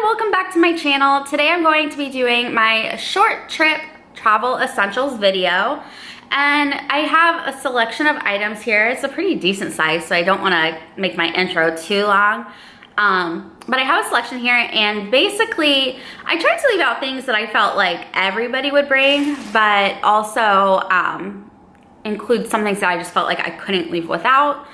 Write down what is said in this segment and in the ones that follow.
welcome back to my channel. Today I'm going to be doing my short trip travel essentials video, and I have a selection of items here. It's a pretty decent size, so I don't want to make my intro too long. But I have a selection here, and basically I tried to leave out things that I felt like everybody would bring, but also include some things that I just felt like I couldn't leave without.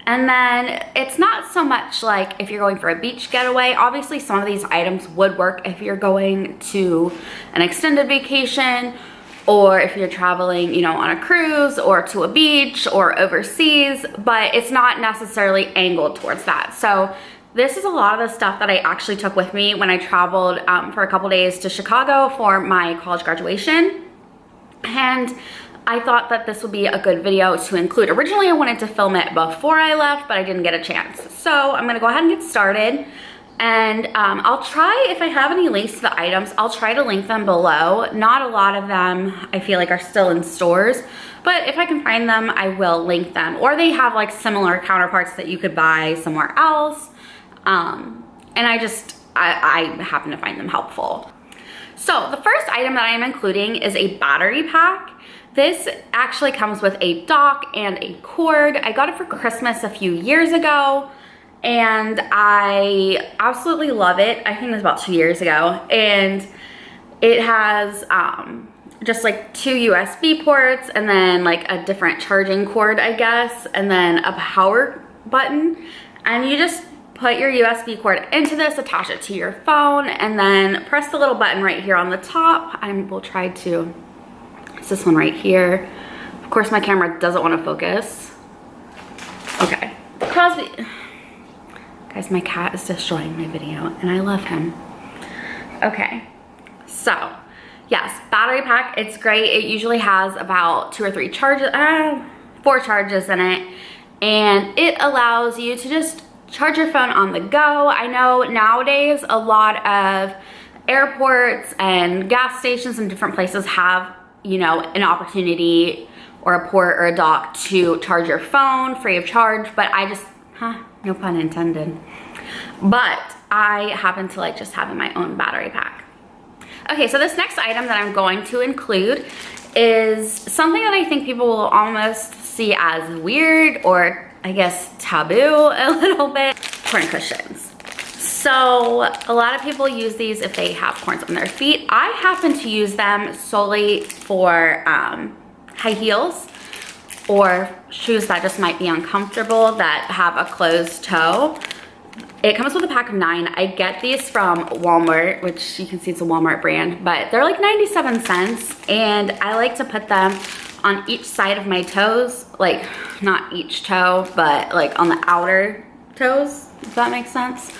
And then it's not so much like if you're going for a beach getaway. Obviously some of these items would work if you're going to an extended vacation, or if you're traveling, you know, on a cruise or to a beach or overseas, but it's not necessarily angled towards that. So this is a lot of the stuff that I actually took with me when I traveled for a couple days to Chicago for my college graduation. And I thought that this would be a good video to include. Originally, I wanted to film it before I left, but I didn't get a chance. So I'm gonna go ahead and get started. And I'll try, if I have any links to the items, I'll try to link them below. Not a lot of them I feel like are still in stores, but if I can find them, I will link them. Or they have like similar counterparts that you could buy somewhere else. And I happen to find them helpful. So the first item that I am including is a battery pack. This actually comes with a dock and a cord. I got it for Christmas a few years ago, and I absolutely love it. I think it was about 2 years ago, and it has just like 2 USB ports and then like a different charging cord, I guess, and then a power button. And you just put your USB cord into this, attach it to your phone, and then press the little button right here on the top. I will try to, it's this one right here. Of course, my camera doesn't want to focus. Okay. Crosby. Guys, my cat is destroying my video, and I love him. Okay. So, yes, battery pack. It's great. It usually has about 2 or 3 charges, 4 charges in it, and it allows you to just charge your phone on the go. I know nowadays a lot of airports and gas stations and different places have, you know, an opportunity or a port or a dock to charge your phone free of charge, but I just, no pun intended. But I happen to like just having my own battery pack. Okay, so this next item that I'm going to include is something that I think people will almost see as weird, or I guess taboo a little bit. Corn cushions. So a lot of people use these if they have corns on their feet. I happen to use them solely for high heels or shoes that just might be uncomfortable that have a closed toe. It comes with a pack of 9. I get these from Walmart, which you can see it's a Walmart brand, but they're like 97 cents, and I like to put them on each side of my toes, like not each toe, but like on the outer toes, if that makes sense,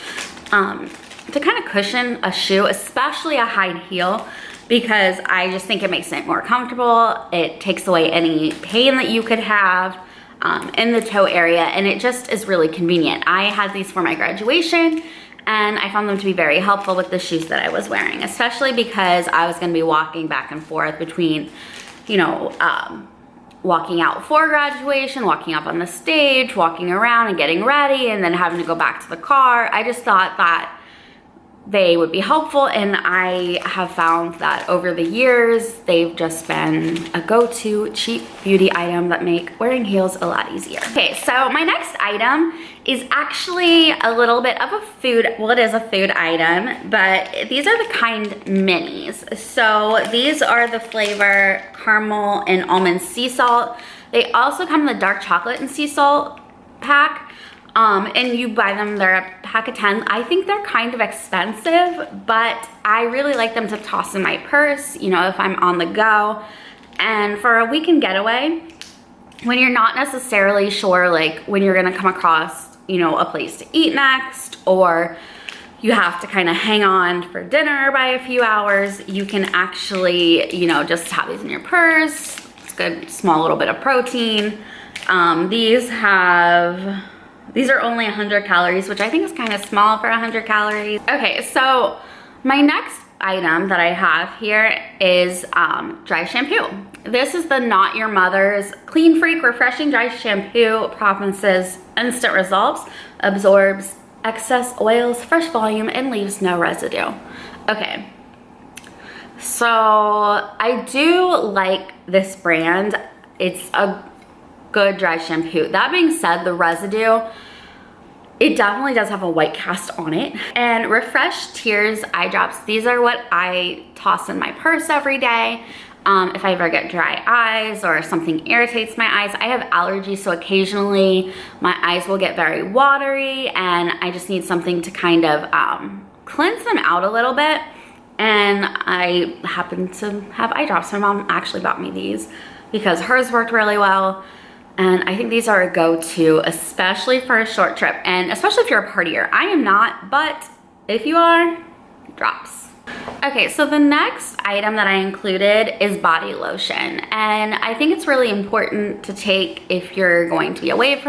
to kind of cushion a shoe, especially a high heel, because I just think it makes it more comfortable. It takes away any pain that you could have in the toe area, and it just is really convenient. I had these for my graduation, and I found them to be very helpful with the shoes that I was wearing, especially because I was going to be walking back and forth between, you know, walking out for graduation, walking up on the stage, walking around and getting ready, and then having to go back to the car. I just thought that they would be helpful, and I have found that over the years, they've just been a go-to cheap beauty item that make wearing heels a lot easier. Okay, so my next item is actually a little bit of a food, well, it is a food item, but these are the Kind minis. So these are the flavor caramel and almond sea salt. They also come in the dark chocolate and sea salt pack. And you buy them, they're a pack of 10. I think they're kind of expensive, but I really like them to toss in my purse, you know, if I'm on the go. And for a weekend getaway, when you're not necessarily sure, like when you're gonna come across, you know, a place to eat next, or you have to kind of hang on for dinner by a few hours, you can actually, you know, just have these in your purse. It's good, small little bit of protein. These are only 100 calories, which I think is kind of small for 100 calories. Okay, so my next item that I have here is dry shampoo. This is the Not Your Mother's Clean Freak Refreshing Dry Shampoo. Promises instant results, absorbs excess oils, fresh volume, and leaves no residue. Okay, so I do like this brand. It's a good dry shampoo. That being said, the residue, it definitely does have a white cast on it. And Refresh Tears eye drops, these are what I toss in my purse every day. If I ever get dry eyes or something irritates my eyes. I have allergies, so occasionally my eyes will get very watery and I just need something to kind of cleanse them out a little bit. And I happen to have eye drops. My mom actually bought me these because hers worked really well. And I think these are a go-to, especially for a short trip and especially if you're a partier. I am not, but if you are, drops. Okay, so the next item that I included is body lotion. And I think it's really important to take if you're going to be away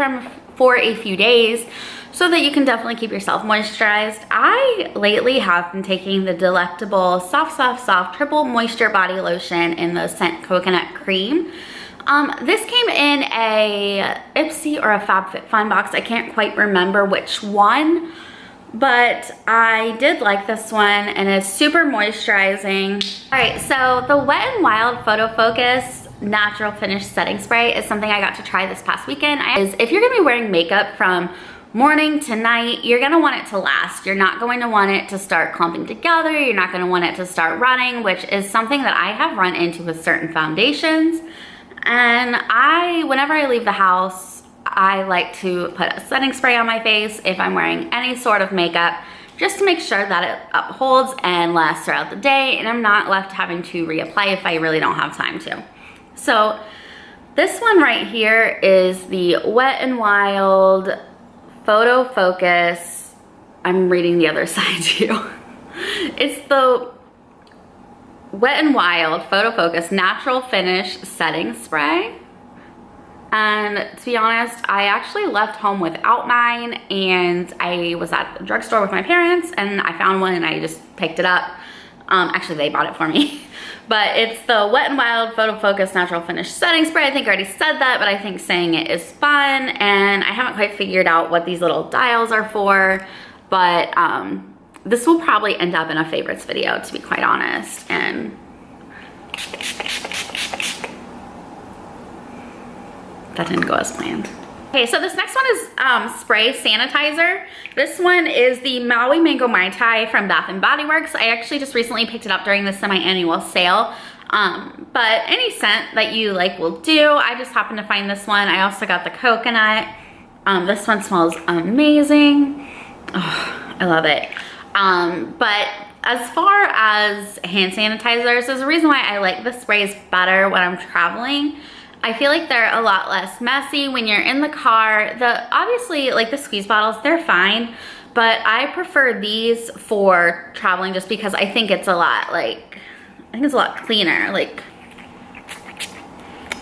for a few days so that you can definitely keep yourself moisturized. I lately have been taking the delectable soft triple moisture body lotion in the scent Coconut Cream. This came in a Ipsy or a FabFitFun box. I can't quite remember which one, but I did like this one and it's super moisturizing. All right, so the Wet n Wild Photo Focus Natural Finish Setting Spray is something I got to try this past weekend. If you're gonna be wearing makeup from morning to night, you're gonna want it to last. You're not going to want it to start clumping together. You're not gonna want it to start running, which is something that I have run into with certain foundations. And whenever I leave the house, I like to put a setting spray on my face if I'm wearing any sort of makeup, just to make sure that it upholds and lasts throughout the day and I'm not left having to reapply if I really don't have time to. So this one right here is the Wet n Wild Photo Focus. I'm reading the other side too. It's the Wet n Wild Photo Focus Natural Finish Setting Spray. And to be honest, I actually left home without mine and I was at the drugstore with my parents and I found one and I just picked it up. Actually, they bought it for me. But it's the Wet n Wild Photo Focus Natural Finish Setting Spray. I think I already said that, but I think saying it is fun. And I haven't quite figured out what these little dials are for, but this will probably end up in a favorites video, to be quite honest. And that didn't go as planned. Okay, so this next one is spray sanitizer. This one is the Maui Mango Mai Tai from Bath & Body Works. I actually just recently picked it up during the semi-annual sale. But any scent that you like will do. I just happened to find this one. I also got the coconut. This one smells amazing. Oh, I love it. But as far as hand sanitizers, there's a reason why I like the sprays better when I'm traveling. I feel like they're a lot less messy when you're in the car. Obviously, like the squeeze bottles, they're fine, but I prefer these for traveling just because I think it's a lot cleaner.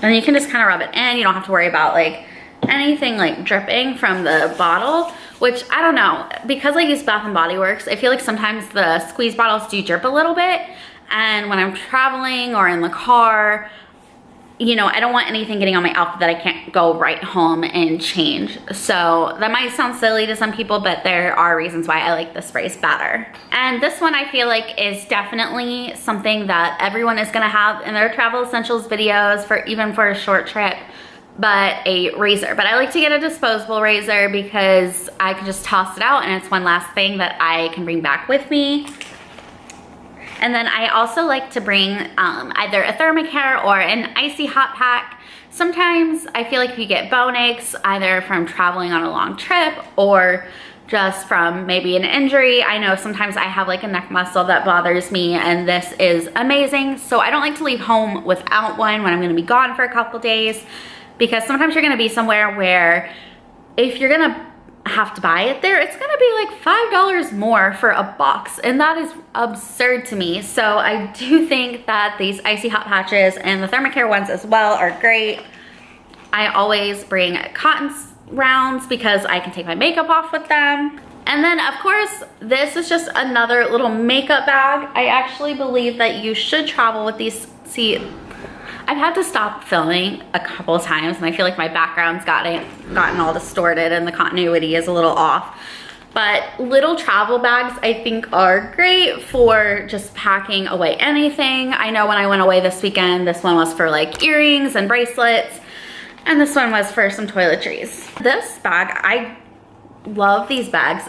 And you can just kind of rub it in. You don't have to worry about like anything like dripping from the bottle, which I don't know, because I use Bath & Body Works, I feel like sometimes the squeeze bottles do drip a little bit, and when I'm traveling or in the car, you know, I don't want anything getting on my outfit that I can't go right home and change. So that might sound silly to some people, but there are reasons why I like the sprays better. And this one I feel like is definitely something that everyone is gonna have in their travel essentials videos, even for a short trip, but a razor. But I like to get a disposable razor because I can just toss it out and it's one last thing that I can bring back with me. And then I also like to bring either a thermacare or an icy hot pack. Sometimes I feel like if you get bone aches, either from traveling on a long trip or just from maybe an injury. I know sometimes I have like a neck muscle that bothers me, and this is amazing. So I don't like to leave home without one when I'm gonna be gone for a couple days, because sometimes you're gonna be somewhere where if you're gonna have to buy it there, it's gonna be like $5 more for a box, and that is absurd to me. So I do think that these icy hot patches and the thermacare ones as well are great. I always bring cotton rounds because I can take my makeup off with them. And then of course, this is just another little makeup bag. I actually believe that you should travel with these. See, I've had to stop filming a couple of times and I feel like my background's gotten all distorted and the continuity is a little off. But little travel bags I think are great for just packing away anything. I know when I went away this weekend, this one was for like earrings and bracelets, and this one was for some toiletries. This bag, I love these bags.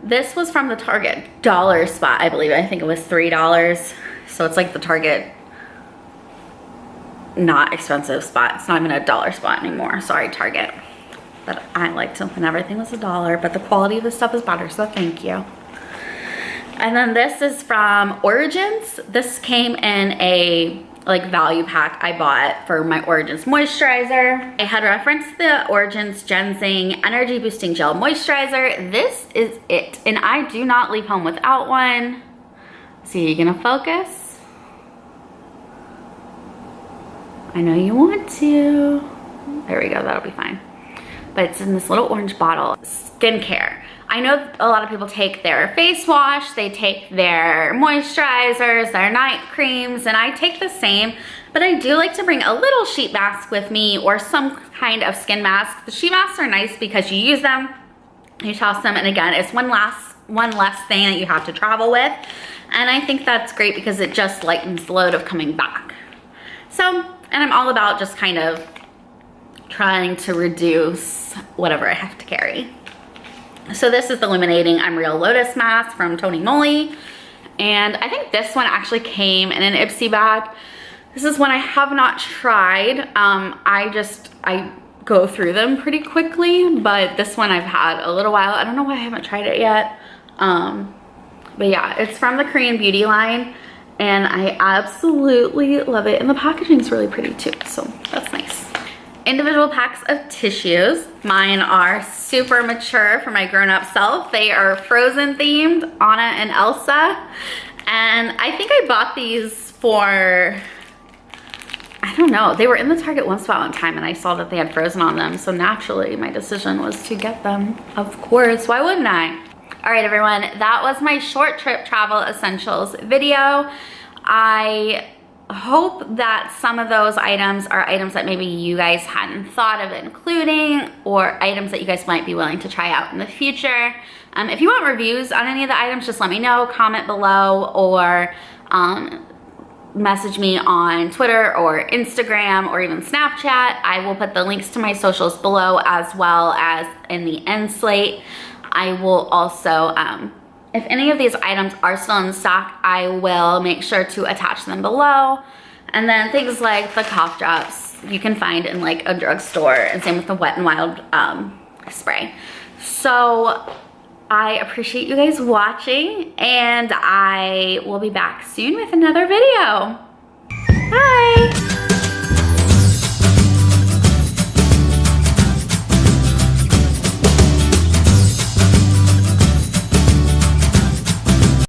This was from the Target dollar spot, I believe. I think it was $3. So it's like the Target not expensive spot. It's not even a dollar spot anymore. Sorry, Target. But I liked it when everything was $1, but the quality of the stuff is better, so thank you. And then this is from Origins. This came in a like value pack I bought for my Origins moisturizer. I had referenced the Origins GinZing Energy Boosting Gel Moisturizer. This is it, and I do not leave home without one. So you're gonna focus? I know you want to. There we go, that'll be fine. But it's in this little orange bottle. Skincare. I know a lot of people take their face wash, they take their moisturizers, their night creams, and I take the same, but I do like to bring a little sheet mask with me or some kind of skin mask. The sheet masks are nice because you use them, you toss them, and again, it's one less thing that you have to travel with. And I think that's great because it just lightens the load of coming back. So, and I'm all about just kind of trying to reduce whatever I have to carry. So this is the Illuminating I'm Real Lotus Mask from TONYMOLY. And I think this one actually came in an Ipsy bag. This is one I have not tried. I go through them pretty quickly, but this one I've had a little while. I don't know why I haven't tried it yet. But yeah, it's from the Korean beauty line, and I absolutely love it. And the packaging is really pretty too, so that's nice. Individual packs of tissues. Mine are super mature for my grown-up self. They are Frozen themed, Anna and Elsa. And I think I bought these for, I don't know, they were in the Target one spot one time and I saw that they had Frozen on them. So naturally my decision was to get them, of course, why wouldn't I? All right, everyone, that was my short trip travel essentials video. I hope that some of those items are items that maybe you guys hadn't thought of including, or items that you guys might be willing to try out in the future. If you want reviews on any of the items, just let me know, comment below, or message me on Twitter or Instagram or even Snapchat. I will put the links to my socials below as well as in the end slate. I will also, if any of these items are still in stock, I will make sure to attach them below. And then things like the cough drops you can find in like a drugstore, and same with the Wet n Wild spray. So I appreciate you guys watching, and I will be back soon with another video. Bye!